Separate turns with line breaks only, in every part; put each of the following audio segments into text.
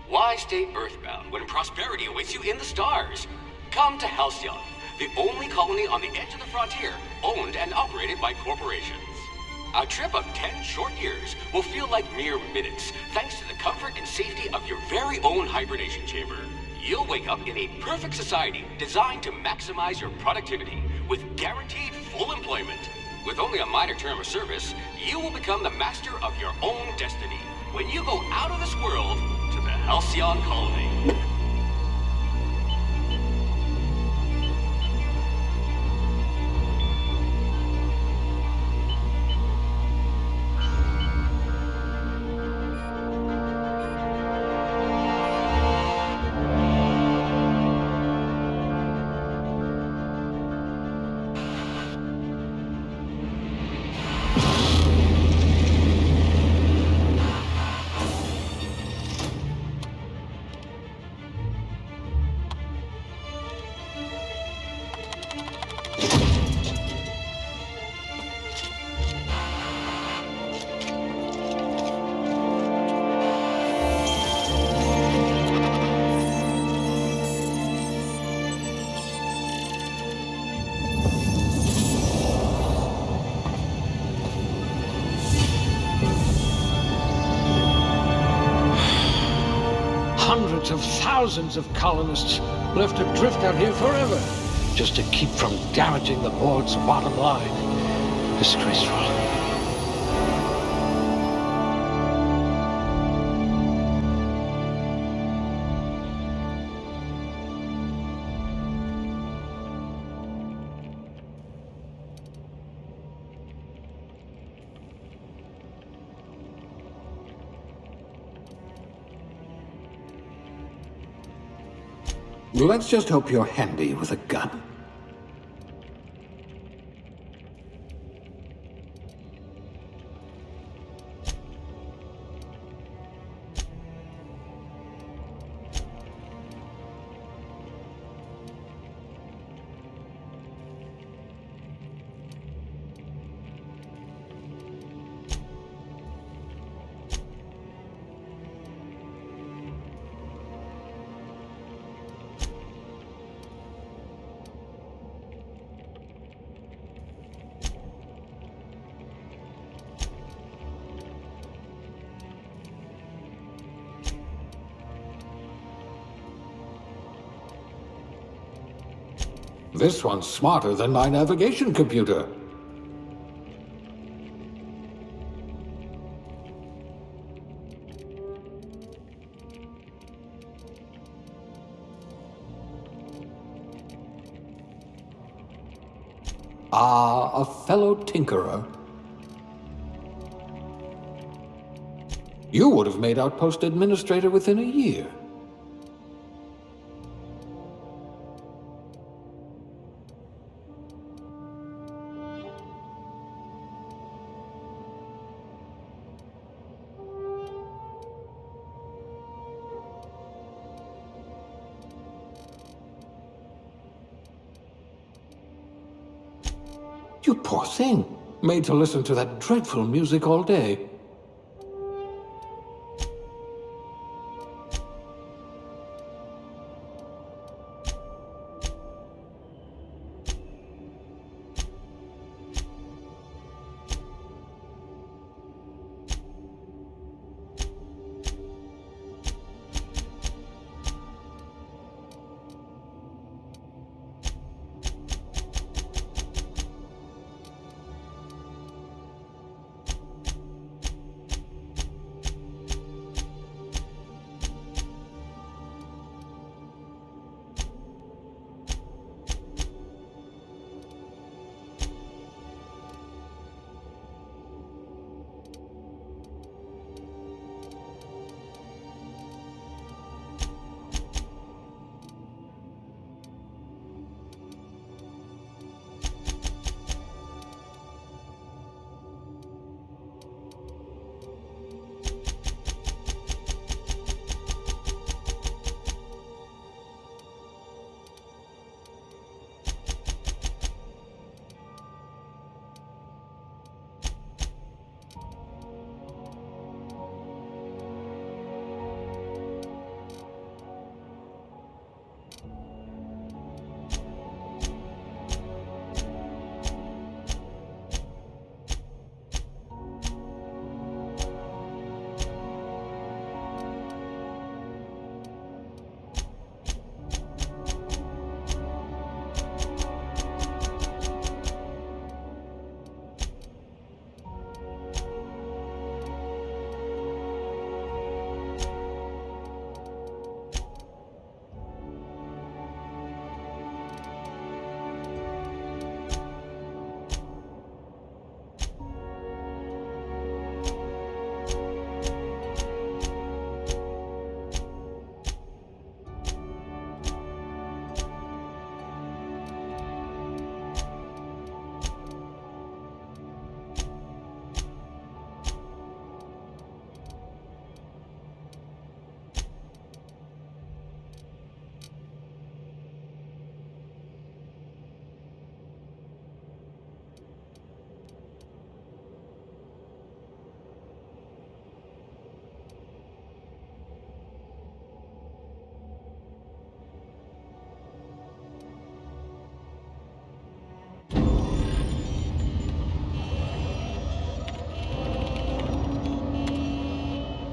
Why stay earthbound when prosperity awaits you in the stars? Come to Halcyon, the only colony on the edge of the frontier, owned and operated by corporations. A trip of 10 short years will feel like mere minutes, thanks to the comfort and safety of your very own hibernation chamber. You'll wake up in a perfect society designed to maximize your productivity, with guaranteed full employment. With only a minor term of service, you will become the master of your own destiny when you go out of this world to the Halcyon colony.
Hundreds of thousands of colonists left adrift out here forever, just to keep from damaging the board's bottom line. Disgraceful.
Let's just hope you're handy with a gun. This one's smarter than my navigation computer. Ah, a fellow tinkerer. You would have made Outpost Administrator within a year. You poor thing, made to listen to that dreadful music all day.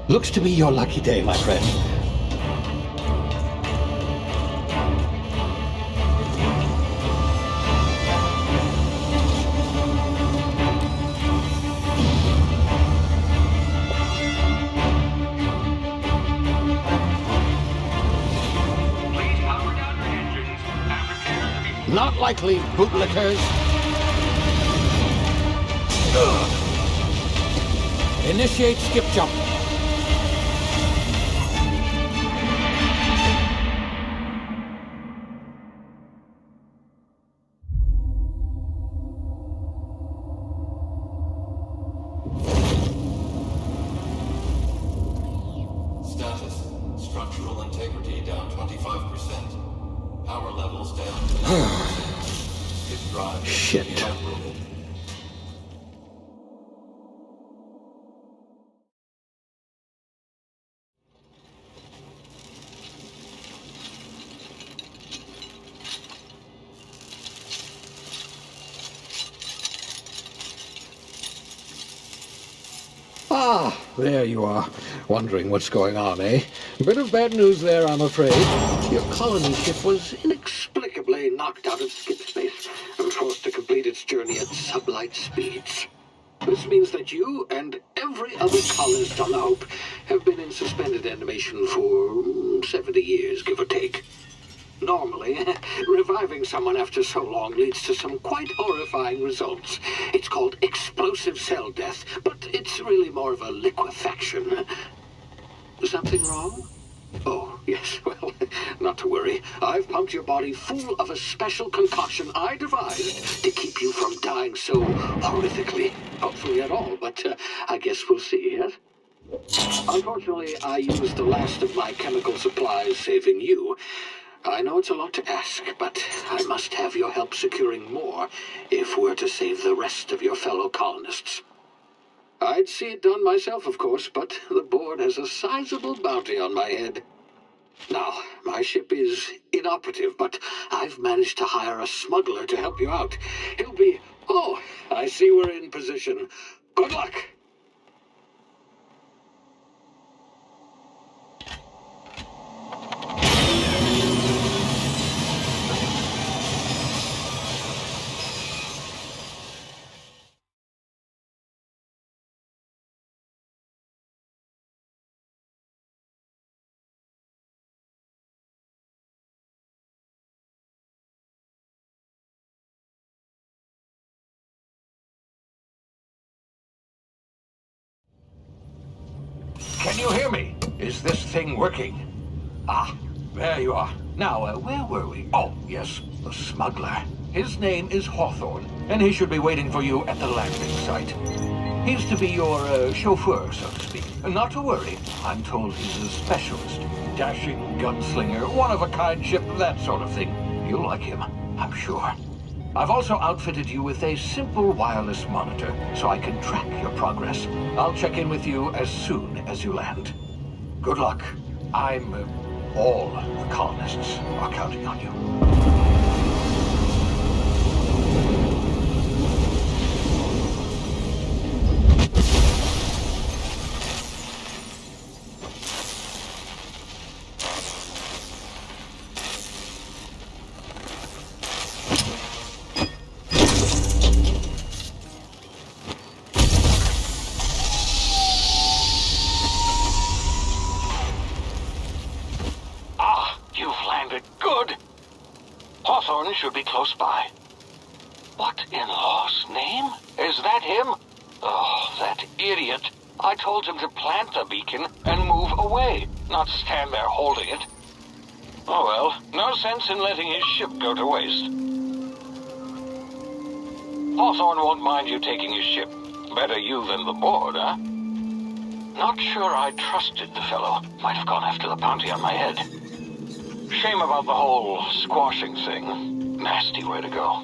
Looks to be your lucky day, my friend.
Please power down your engines and prepare to be...
Not likely, bootlickers. Initiate skip jump.
Status. Structural integrity down 25%. Power levels down. Skip drive.
Shit.
Inoperable.
Ah, there you are. Wondering what's going on, eh? Bit of bad news there, I'm afraid. Your colony ship was inexplicably knocked out of skip space and forced to complete its journey at sublight speeds. This means that you and every other colonist on the Hope have been in suspended animation for 70 years, give or take. Normally, reviving someone after so long leads to some quite horrifying results. It's called explosive cell death, but it's really more of a liquefaction. Something wrong? Oh, yes, well, not to worry. I've pumped your body full of a special concoction I devised to keep you from dying so horrifically. Hopefully at all, but I guess we'll see, yes? Unfortunately, I used the last of my chemical supplies saving you. I know it's a lot to ask, but I must have your help securing more if we're to save the rest of your fellow colonists. I'd see it done myself, of course, but the board has a sizable bounty on my head. Now, my ship is inoperative, but I've managed to hire a smuggler to help you out. He'll be... Oh, I see we're in position. Good luck!
Can you hear me? Is this thing working? Ah, there you are. Now, where were we? Oh, yes, the smuggler. His name is Hawthorne, and he should be waiting for you at the landing site. He's to be your chauffeur, so to speak. Not to worry, I'm told he's a specialist. Dashing gunslinger, one-of-a-kind ship, that sort of thing. You'll like him, I'm sure. I've also outfitted you with a simple wireless monitor, so I can track your progress. I'll check in with you as soon as you land. Good luck. All the colonists are counting on you.
Hawthorne should be close by. What in law's name? Is that him? Oh, that idiot. I told him to plant the beacon and move away, not stand there holding it. Oh well, no sense in letting his ship go to waste. Hawthorne won't mind you taking his ship. Better you than the board, huh? Not sure I trusted the fellow. Might have gone after the bounty on my head. Shame about the whole squashing thing. Nasty way to go.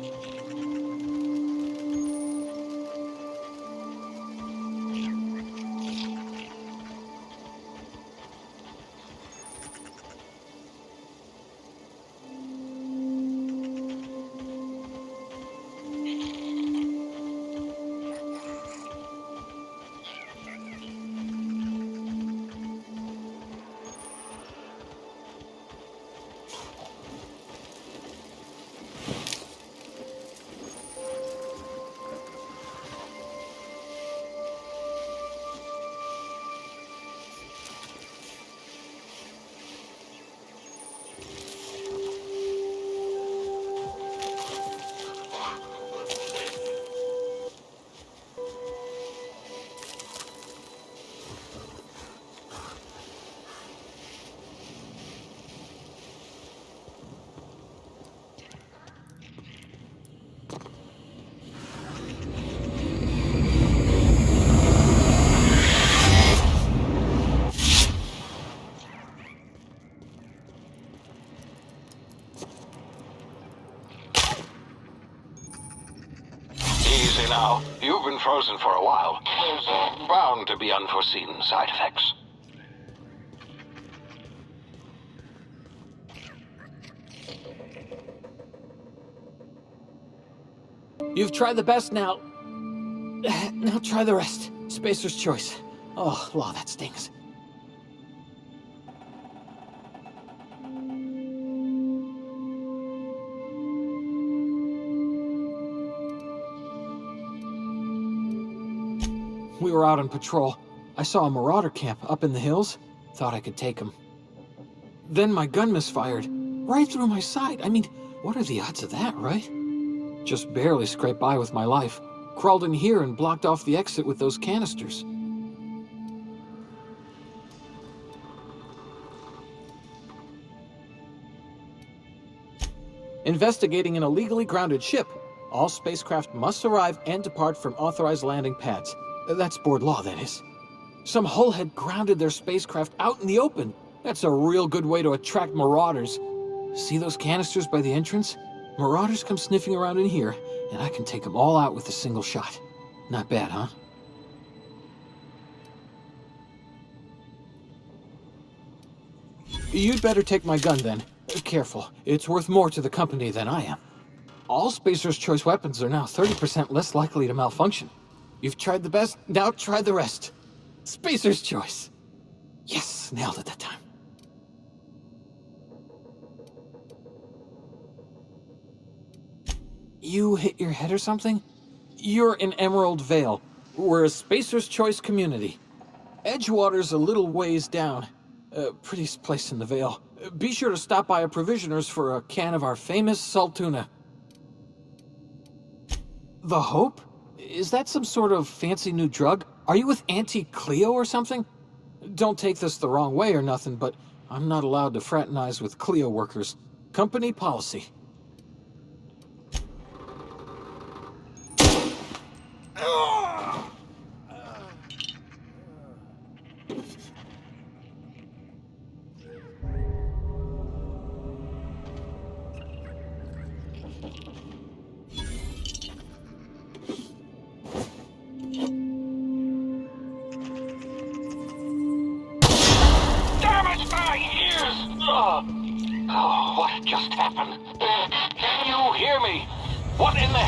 medicine for a while. There's bound to be unforeseen side effects.
You've tried the best now. Now try the rest. Spacer's choice. Oh, law, that stings. We were out on patrol. I saw a marauder camp up in the hills. Thought I could take him. Then my gun misfired. Right through my side. I mean, what are the odds of that, right? Just barely scraped by with my life. Crawled in here and blocked off the exit with those canisters. Investigating an illegally grounded ship. All spacecraft must arrive and depart from authorized landing pads. That's board law, that is. Some hull had grounded their spacecraft out in the open. That's a real good way to attract marauders. See those canisters by the entrance? Marauders come sniffing around in here, and I can take them all out with a single shot. Not bad, huh? You'd better take my gun then. Careful, it's worth more to the company than I am. All Spacer's Choice weapons are now 30% less likely to malfunction. You've tried the best, now try the rest. Spacer's Choice. Yes, nailed it that time. You hit your head or something? You're in Emerald Vale. We're a Spacer's Choice community. Edgewater's a little ways down. Prettiest place in the Vale. Be sure to stop by a provisioner's for a can of our famous salt tuna. The Hope? Is that some sort of fancy new drug? Are you with Auntie Cleo or something? Don't take this the wrong way or nothing, but I'm not allowed to fraternize with Cleo workers. Company policy.
Oh, what just happened? Can you hear me? What in the...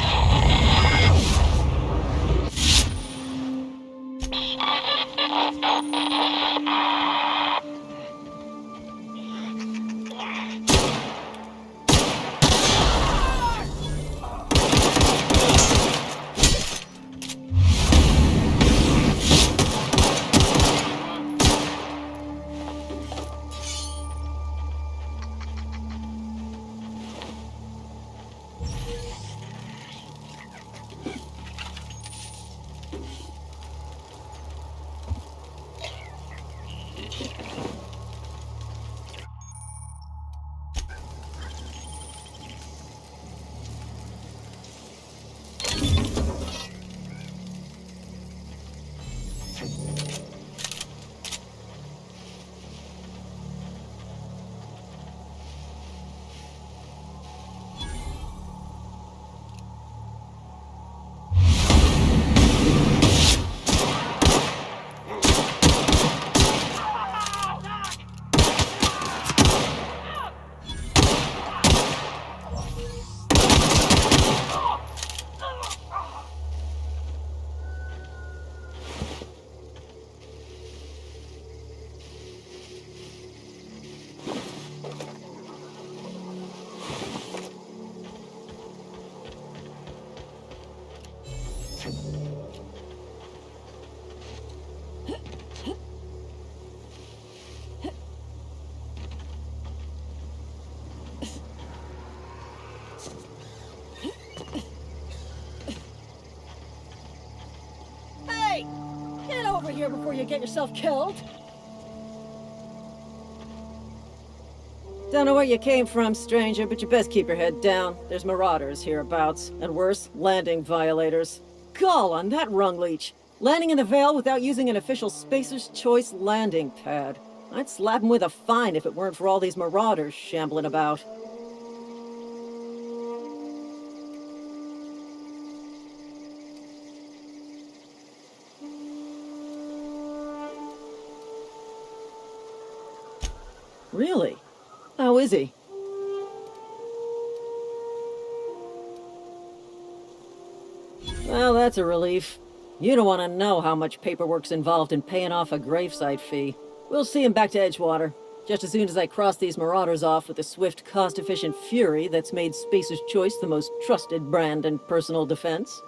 Hey! Get over here before you get yourself killed! Don't know where you came from, stranger, but you best keep your head down. There's marauders hereabouts, and worse, landing violators. Gall on that rung leech! Landing in the Vale without using an official Spacer's Choice landing pad. I'd slap him with a fine if it weren't for all these marauders shambling about. Really? How is he? Well, that's a relief. You don't want to know how much paperwork's involved in paying off a gravesite fee. We'll see him back to Edgewater, just as soon as I cross these marauders off with the swift, cost-efficient fury that's made Spacer's Choice the most trusted brand in personal defense.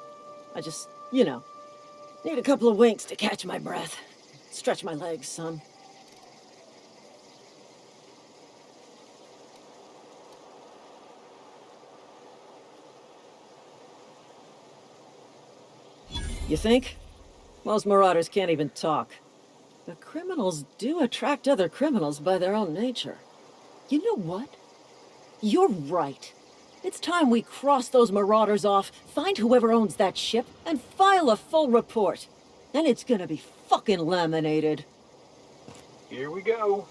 I just, need a couple of winks to catch my breath. Stretch my legs, son. You think? Most marauders can't even talk. But criminals do attract other criminals by their own nature. You know what? You're right. It's time we cross those marauders off, find whoever owns that ship, and file a full report. And it's gonna be fucking laminated.
Here we go.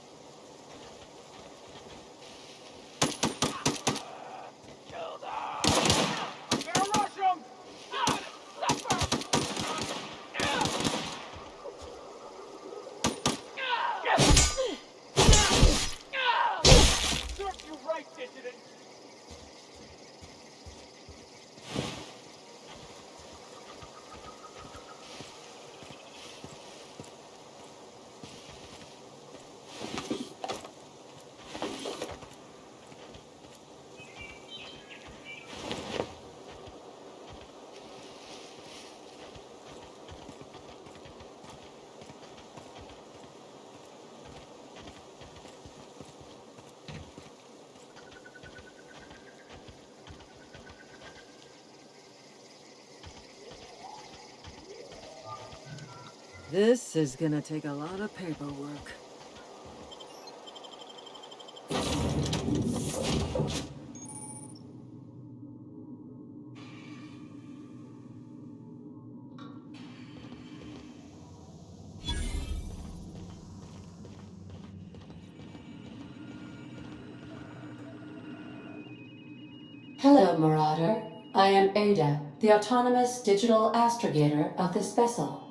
This is gonna take a lot of paperwork.
Hello, Marauder. I am Ada, the autonomous digital astrogator of this vessel.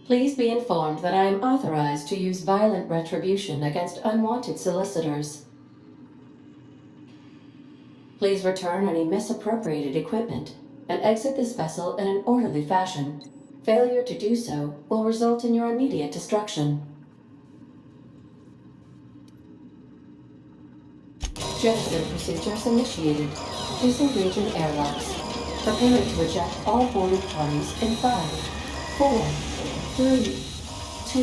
Please be informed that I am authorized to use violent retribution against unwanted solicitors. Please return any misappropriated equipment and exit this vessel in an orderly fashion. Failure to do so will result in your immediate destruction. Jetstream procedures initiated. Disengaging airlocks. Preparing to eject all boarded parties in 5, 4, 3, 2,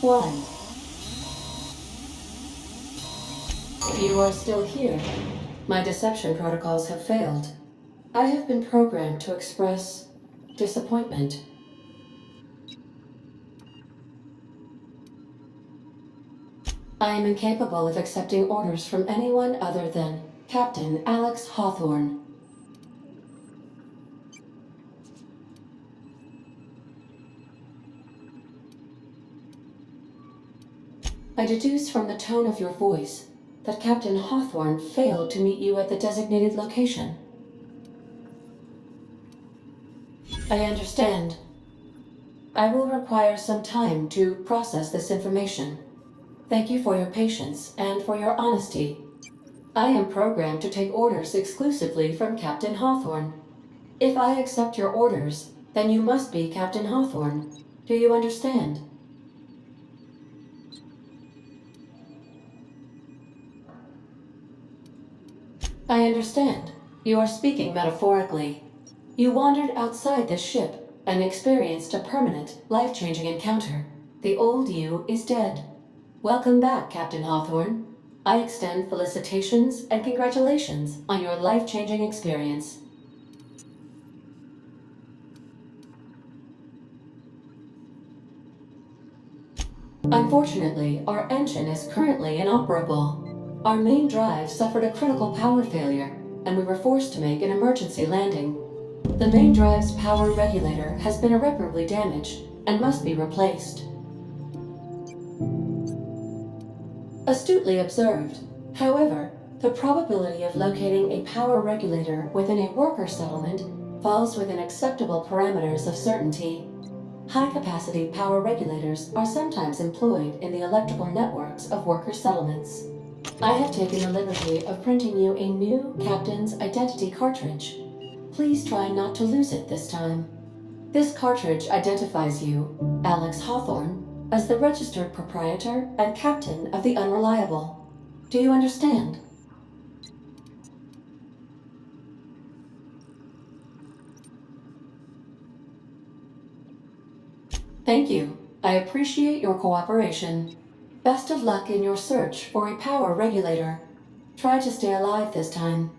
1. You are still here. My deception protocols have failed. I have been programmed to express disappointment. I am incapable of accepting orders from anyone other than Captain Alex Hawthorne. I deduce from the tone of your voice that Captain Hawthorne failed to meet you at the designated location. I understand. I will require some time to process this information. Thank you for your patience and for your honesty. I am programmed to take orders exclusively from Captain Hawthorne. If I accept your orders, then you must be Captain Hawthorne. Do you understand? I understand. You are speaking metaphorically. You wandered outside this ship and experienced a permanent, life-changing encounter. The old you is dead. Welcome back, Captain Hawthorne. I extend felicitations and congratulations on your life-changing experience. Unfortunately, our engine is currently inoperable. Our main drive suffered a critical power failure, and we were forced to make an emergency landing. The main drive's power regulator has been irreparably damaged and must be replaced. Astutely observed. However, the probability of locating a power regulator within a worker settlement falls within acceptable parameters of certainty. High-capacity power regulators are sometimes employed in the electrical networks of worker settlements. I have taken the liberty of printing you a new Captain's Identity cartridge. Please try not to lose it this time. This cartridge identifies you, Alex Hawthorne, as the registered proprietor and captain of the Unreliable. Do you understand? Thank you. I appreciate your cooperation. Best of luck in your search for a power regulator. Try to stay alive this time.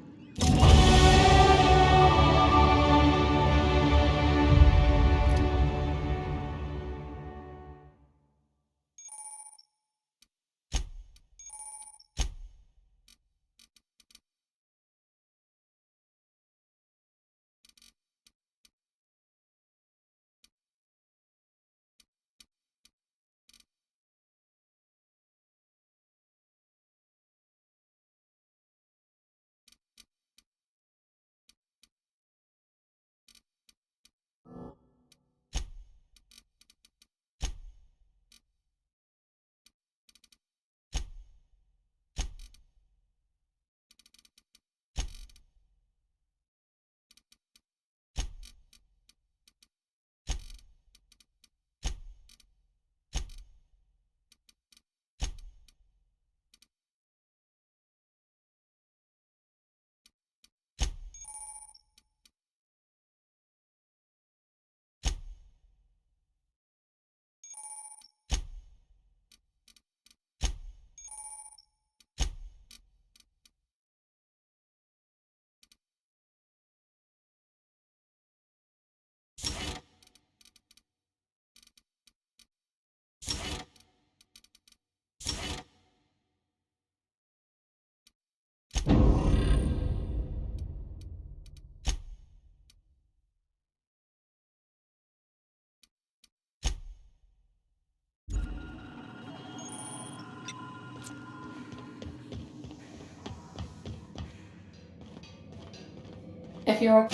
If you're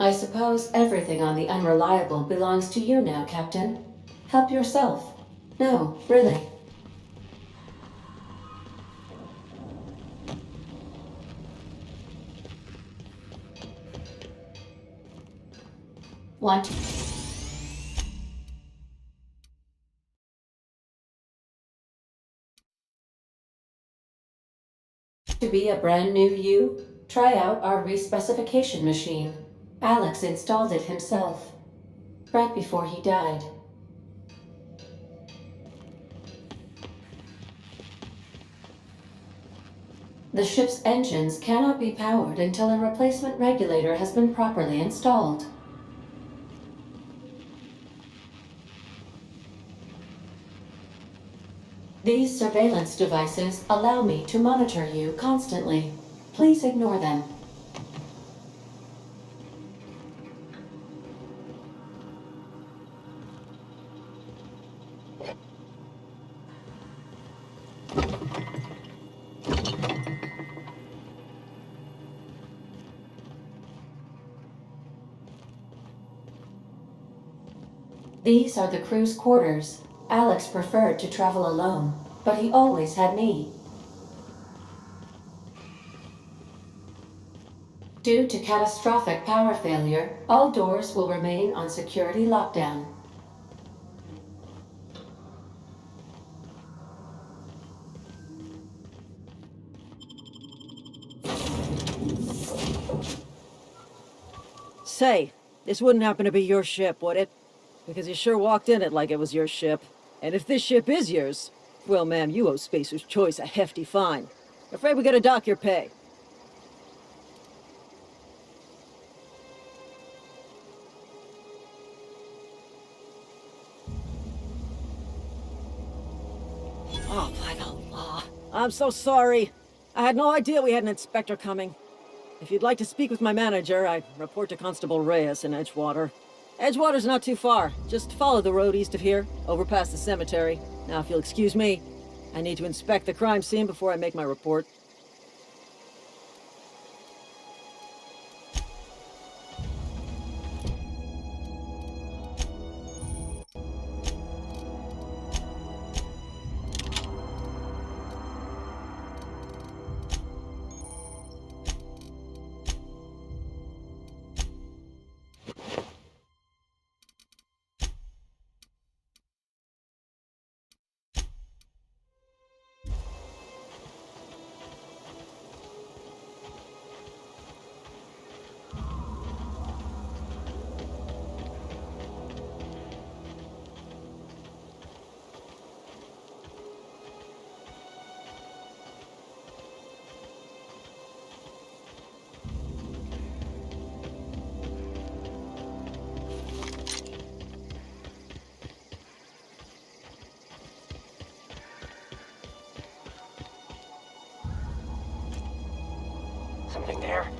I suppose everything on the Unreliable belongs to you now, Captain. Help yourself. No, really. Want to be a brand new you? Try out our respecification machine. Alex installed it himself, right before he died. The ship's engines cannot be powered until a replacement regulator has been properly installed. These surveillance devices allow me to monitor you constantly. Please ignore them. These are the crew's quarters. Alex preferred to travel alone, but he always had me. Due to catastrophic power failure, all doors will remain on security lockdown.
Say, this wouldn't happen to be your ship, would it? Because you sure walked in it like it was your ship. And if this ship is yours, well, ma'am, you owe Spacer's Choice a hefty fine. Afraid we gotta dock your pay. I'm so sorry. I had no idea we had an inspector coming. If you'd like to speak with my manager, I'd report to Constable Reyes in Edgewater. Edgewater's not too far. Just follow the road east of here, over past the cemetery. Now, if you'll excuse me, I need to inspect the crime scene before I make my report.
Something there?